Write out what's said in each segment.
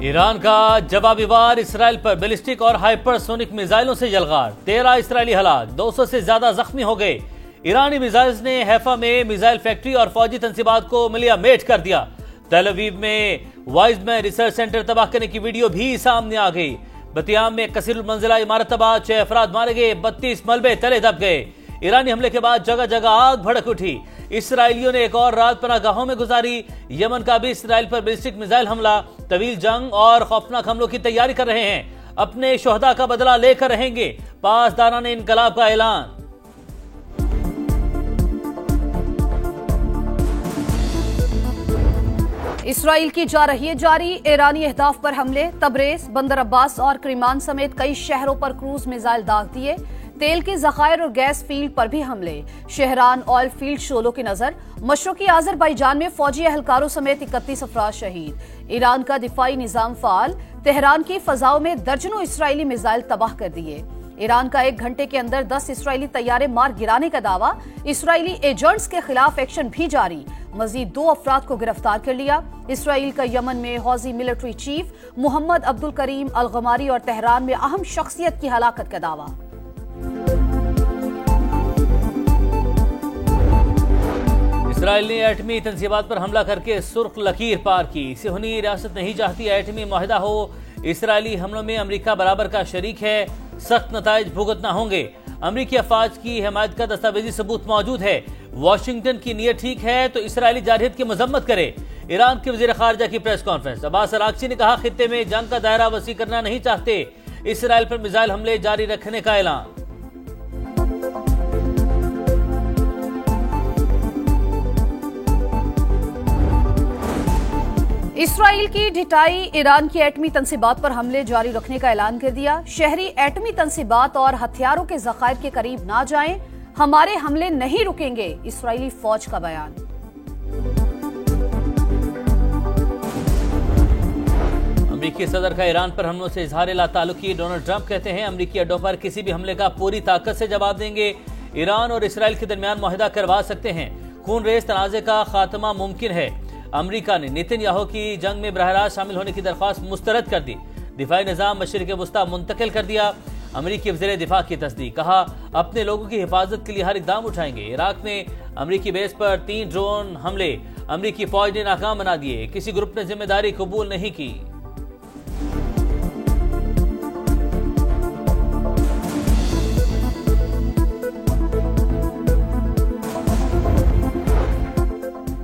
Iran का जवाबी वार Israel पर बैलिस्टिक और हाइपरसोनिक मिसाइलों से जलगार, 13 इसराइली हलाक, 200 से ज्यादा जख्मी हो गए। ईरानी मिसाइल्स ने हैफा में मिसाइल फैक्ट्री और फौजी तंसीबात को मिलियामेट कर दिया। तेल अवीव में वाइजमैन रिसर्च सेंटर तबाह करने की वीडियो भी सामने आ गई। बतियाम में कसीरुल मंजिला इमारत तबाह, 6 अफराद मारे गए, 32 मलबे तले दब गए। ईरानी हमले के बाद जगह जगह आग भड़क उठी। इसराइलियों ने एक और रात पनाहगाहों में गुजारी। यमन का भी इसराइल पर बैलिस्टिक मिसाइल हमला, तवील जंग और खौफनाक हमलों की तैयारी कर रहे हैं। अपने शोहदा का बदला लेकर रहेंगे, पासदारान इनकलाब का ऐलान। इसराइल की जा रही है जारी ईरानी अहदाफ पर हमले, तबरेज, बंदर अब्बास और क्रीमान समेत कई शहरों पर क्रूज मिसाइल दाग दिए। तेल के जखायर और गैस फील्ड पर भी हमले, शहरान ऑयल फील्ड शोलों की नजर। मशरकी आज़रबाईजान में फौजी एहलकारों समेत 31 अफराद शहीद। ईरान का दिफाई निजाम फाल, तेहरान की फजाओं में दर्जनों इसराइली मिसाइल तबाह कर दिए। ईरान का 1 घंटे के अंदर 10 इसराइली तैयारे मार गिराने का दावा, इसराइली एजेंट्स के खिलाफ एक्शन भी जारी। मजीद 2 अफराद को गिरफ्तार कर लिया। इसराइल का यमन में हौजी मिलिट्री चीफ मोहम्मद अब्दुल करीम अल-गमारी और तेहरान में अहम शख्सियत की हलाकत का दावा। इसराइल ने एटमी तंसीबात पर हमला करके सुर्ख लकीर पार की। सिहोनी रियासत नहीं चाहती एटमी मुआहदा हो। इसराइली हमलों में अमेरिका बराबर का शरीक है, सख्त नताइज भुगतना होंगे। अमेरिकी अफवाज की हिमायत का दस्तावेजी सबूत मौजूद है। वाशिंगटन की नीयत ठीक है तो इसराइली जारहियत की मजम्मत करे। ईरान के वजीर खारजा की प्रेस कॉन्फ्रेंस, अब्बास अरागची ने कहा, खित्ते में जंग का दायरा वसी करना नहीं चाहते। इसराइल पर मिसाइल हमले जारी रखने का ऐलान। इसराइल की ढिटाई, ईरान की एटमी तंसीबात पर हमले जारी रखने का ऐलान कर दिया। शहरी एटमी तंसीबात और हथियारों के जखायर के करीब ना जाएं, हमारे हमले नहीं रुकेंगे, इसराइली फौज का बयान। अमेरिकी सदर का ईरान पर हमलों से इजहार लाताल्लुकी। डोनाल्ड ट्रंप कहते हैं, अमेरिकी अड्डों पर किसी भी हमले का पूरी ताकत से जवाब देंगे। ईरान और इसराइल के दरमियान मुआहदा करवा सकते हैं। खून रेज तनाजे का खात्मा मुमकिन है। अमेरिका ने नेतन्याहू की जंग में बरहरास्त शामिल होने की दरख्वास्त मुस्तरद कर दी। दिफाई निजाम मशरिक वस्ता मुंतकिल कर दिया। अमेरिकी वज़ीर दिफा की तस्दीक, कहा, अपने लोगों की हिफाजत के लिए हर इकदाम उठाएंगे। इराक में अमेरिकी बेस पर 3 ड्रोन हमले अमेरिकी फौज ने नाकाम बना दिए। किसी ग्रुप ने जिम्मेदारी कबूल नहीं की।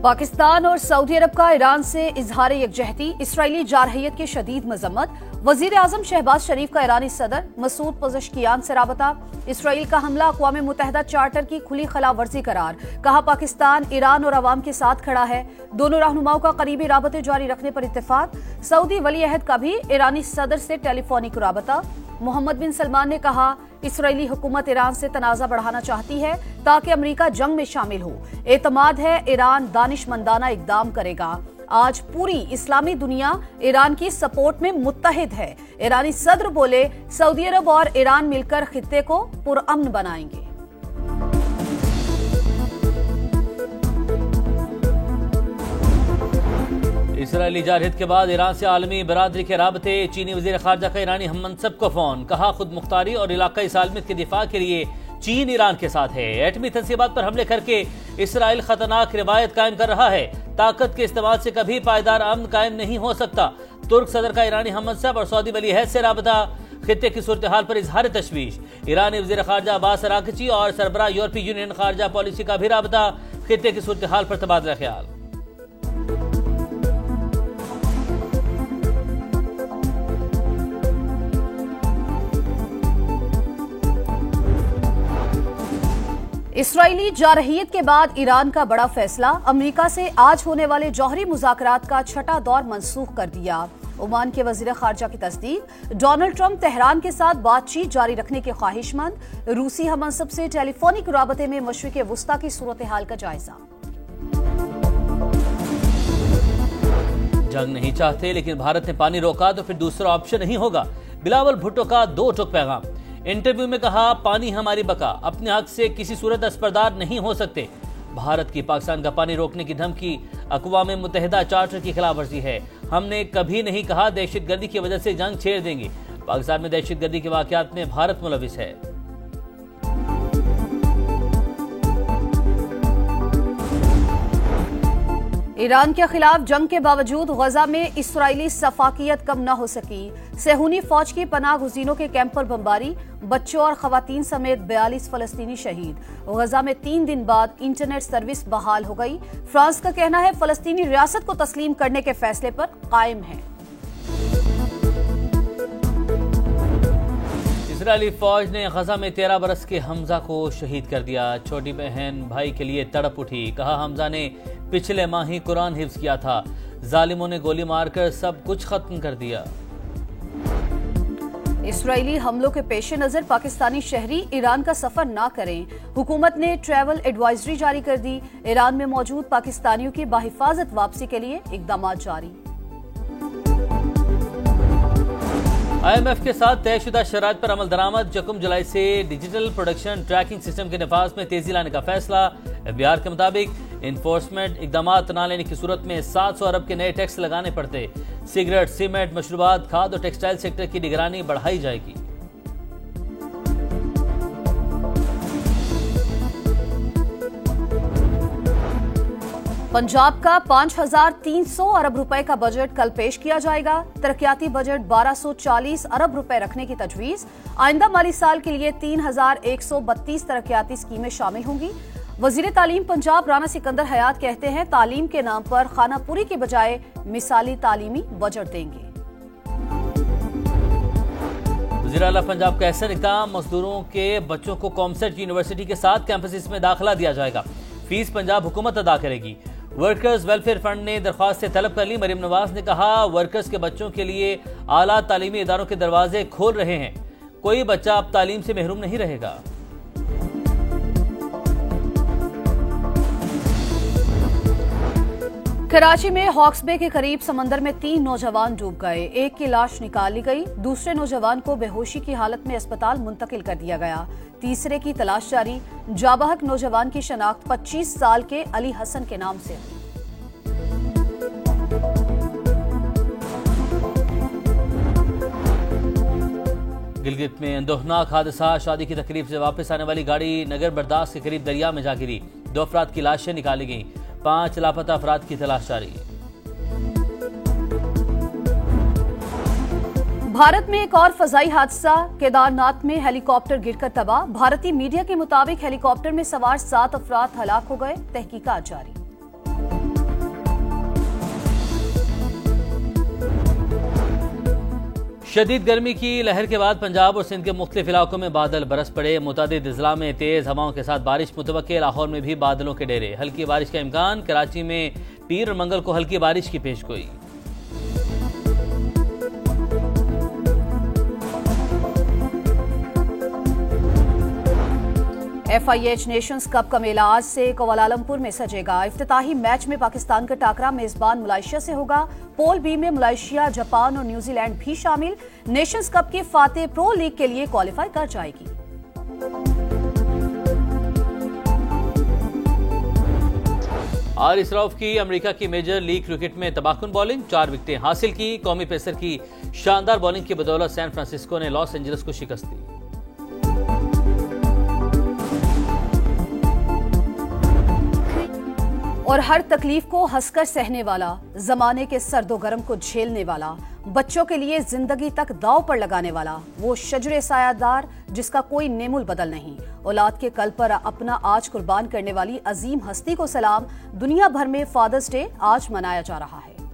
पाकिस्तान और सऊदी अरब का ईरान से इजहार यकजहती, इसराइली जारहियत की शदीद मजम्मत। वजीर आजम शहबाज शरीफ का ईरानी सदर मसूद पज़ेश्कियान से राबता। इसराइल का हमला अक़वाम मुत्तहिदा चार्टर की खुली खिलाफवर्जी करार, कहा, पाकिस्तान ईरान और अवाम के साथ खड़ा है। दोनों रहनुमाओं का करीबी राबते जारी रखने पर इत्तेफाक। सऊदी वली अहद का भी ईरानी सदर से टेलीफोनिक राबता। मोहम्मद बिन सलमान ने कहा, इसराइली हुकूमत ईरान से तनाज़ा बढ़ाना चाहती है ताकि अमेरिका जंग में शामिल हो। एतमाद है ईरान दानिशमंदाना इकदाम करेगा। आज पूरी इस्लामी दुनिया ईरान की सपोर्ट में मुत्तहिद है। ईरानी सदर बोले, सऊदी अरब और ईरान मिलकर खित्ते को पुरअमन बनाएंगे। इसराइली जारहियत के बाद ईरान से आलमी बरादरी के राबते। चीनी वजीर खारजा का ईरानी हम मनसब को फोन, कहा, खुद मुख्तारी और इलाकाई सालमियत के दिफा के लिए चीन ईरान के साथ है। एटमी तंसीबात पर हमले करके इसराइल खतरनाक रिवायत कायम कर रहा है। ताकत के इस्तेमाल से कभी पायदार अमन कायम नहीं हो सकता। तुर्क सदर का ईरानी हम मनसब और सऊदी वली अहद से राबता। खित्ते की सूरत हाल पर इजहार तशवीश। ईरानी वजीर खारजा अब्बास अरागची और सरबराह यूरोपीय यूनियन खारजा पॉलिसी का भी राबता। खित्ते की सूरत हाल पर तबादला ख्याल। इसराइली जारहियत के बाद ईरान का बड़ा फैसला, अमेरिका से आज होने वाले जौहरी मुज़ाकरात का 6ठा दौर मनसूख कर दिया। ओमान के वजीर खारजा की तस्दीक, डोनाल्ड ट्रंप तेहरान के साथ बातचीत जारी रखने के ख्वाहिशमंद। रूसी हममनसब से टेलीफोनिक राबते में मशरिक़ वस्ता की सूरत हाल का जायजा। जंग नहीं चाहते लेकिन भारत ने पानी रोका तो फिर दूसरा ऑप्शन नहीं होगा। बिलावल भुट्टो का 2 टूक पैगाम। इंटरव्यू में कहा, पानी हमारी बका, अपने हक से किसी सूरत असरदार नहीं हो सकते। भारत की पाकिस्तान का पानी रोकने की धमकी अक़वाम मुत्तहिदा चार्टर की खिलाफवर्जी है। हमने कभी नहीं कहा दहशतगर्दी की वजह से जंग छेड़ देंगे। पाकिस्तान में दहशतगर्दी के वाक़यात में भारत मुलविस है। ईरान के खिलाफ जंग के बावजूद गजा में इस्राईली सफाकियत कम न हो सकी। सेहूनी फौज की पनाह गुज़ीनों के कैंप पर बमबारी, बच्चों और खवातीन समेत 42 फलस्तीनी शहीद। गजा में 3 दिन बाद इंटरनेट सर्विस बहाल हो गई। फ्रांस का कहना है फलस्तीनी रियासत को तस्लीम करने के फैसले पर कायम है। इजरायली फौज ने गजा में 13 बरस के हमजा को शहीद कर दिया। छोटी बहन भाई के लिए तड़प उठी। कहा हमजा ने पिछले माह ही कुरान हिफ्ज किया था। जालिमों ने गोली मारकर सब कुछ खत्म कर दिया। इस्राईली हमलों के पेश नजर पाकिस्तानी शहरी ईरान का सफर न करें। हुकूमत ने ट्रैवल एडवाइजरी जारी कर दी। ईरान में मौजूद पाकिस्तानियों की बाहिफाजत वापसी के लिए इकदाम जारी। IMF के साथ तयशुदा शराइत पर अमल दरामद। 1 जुलाई से डिजिटल प्रोडक्शन ट्रैकिंग सिस्टम के नफाज में तेजी लाने का फैसला। FBI के मुताबिक इन्फोर्समेंट इकदाम न लेने की सूरत में 700 अरब के नए टैक्स लगाने पड़ते। सिगरेट, सीमेंट, मशरूबात, खाद और टेक्सटाइल सेक्टर की निगरानी बढ़ाई जाएगी। पंजाब का 5,300 अरब रुपए का बजट कल पेश किया जाएगा। तरक्याती बजट 1240 अरब रुपए रखने की तजवीज। आइंदा माली साल के लिए 3,132 तरक्याती स्कीमें शामिल होंगी। वजीर तालीम पंजाब राना सिकंदर हयात कहते हैं तालीम के नाम पर खानापुरी के बजाय मिसाली तालीमी बजट देंगे। वज़ीर आला पंजाब का ऐसा इक़दाम, मजदूरों के बच्चों को कॉमसेट यूनिवर्सिटी के साथ कैंपसेस में दाखिला दिया जाएगा। फीस पंजाब हुकूमत अदा करेगी। वर्कर्स वेलफेयर फंड ने दरख्वास्त से तलब कर ली। मरीम नवाज ने कहा वर्कर्स के बच्चों के लिए आला तालीमी इदारों के दरवाजे खोल रहे हैं। कोई बच्चा अब तालीम से महरूम नहीं रहेगा। कराची में हॉक्स बे के करीब समंदर में 3 नौजवान डूब गए। एक की लाश निकाल ली गई। दूसरे नौजवान को बेहोशी की हालत में अस्पताल मुंतकिल कर दिया गया। तीसरे की तलाश जारी। जाबाहक नौजवान की शनाख्त 25 साल के अली हसन के नाम से। गिलगित में अंदोहनाक हादसा। शादी की तकरीब से वापस आने वाली गाड़ी नगर बर्दाश्त के करीब दरिया में जा गिरी। 2 अफराद की लाशें निकाली गईं। 5 लापता अफराद की तलाश जारी। भारत में एक और फजाई हादसा। केदारनाथ में हेलीकॉप्टर गिरकर तबाह। भारतीय मीडिया के मुताबिक हेलीकॉप्टर में सवार 7 अफराद हलाक हो गए। तहकीकात जारी। शदीद गर्मी की लहर के बाद पंजाब और सिंध के मुख्तलिफ इलाकों में बादल बरस पड़े। मुतादिद अजला में तेज हवाओं के साथ बारिश मुतवक्के। लाहौर में भी बादलों के डेरे। हल्की बारिश का इम्कान। कराची में पीर और मंगल को हल्की बारिश की पेशगोई। FIH नेशंस कप का मेला आज से कुआलालंपुर में सजेगा। इफ्तिताही मैच में पाकिस्तान का टाकरा मेजबान मलेशिया से होगा। पोल बी में मलेशिया, जापान और न्यूजीलैंड भी शामिल। नेशंस कप की फातेह प्रो लीग के लिए क्वालिफाई कर जाएगी। आरिस रऊफ की अमेरिका की मेजर लीग क्रिकेट में तबाहकुन बॉलिंग। 4 विकेटें हासिल की। कौमी पेसर की शानदार बॉलिंग की बदौलत सैन फ्रांसिस्को ने लॉस एंजलिस को शिकस्त दी। और हर तकलीफ को हंसकर सहने वाला, जमाने के सर्दो गर्म को झेलने वाला, बच्चों के लिए जिंदगी तक दांव पर लगाने वाला, वो शजरे सायादार जिसका कोई नेमुल बदल नहीं। औलाद के कल पर अपना आज कुर्बान करने वाली अजीम हस्ती को सलाम। दुनिया भर में फादर्स डे आज मनाया जा रहा है।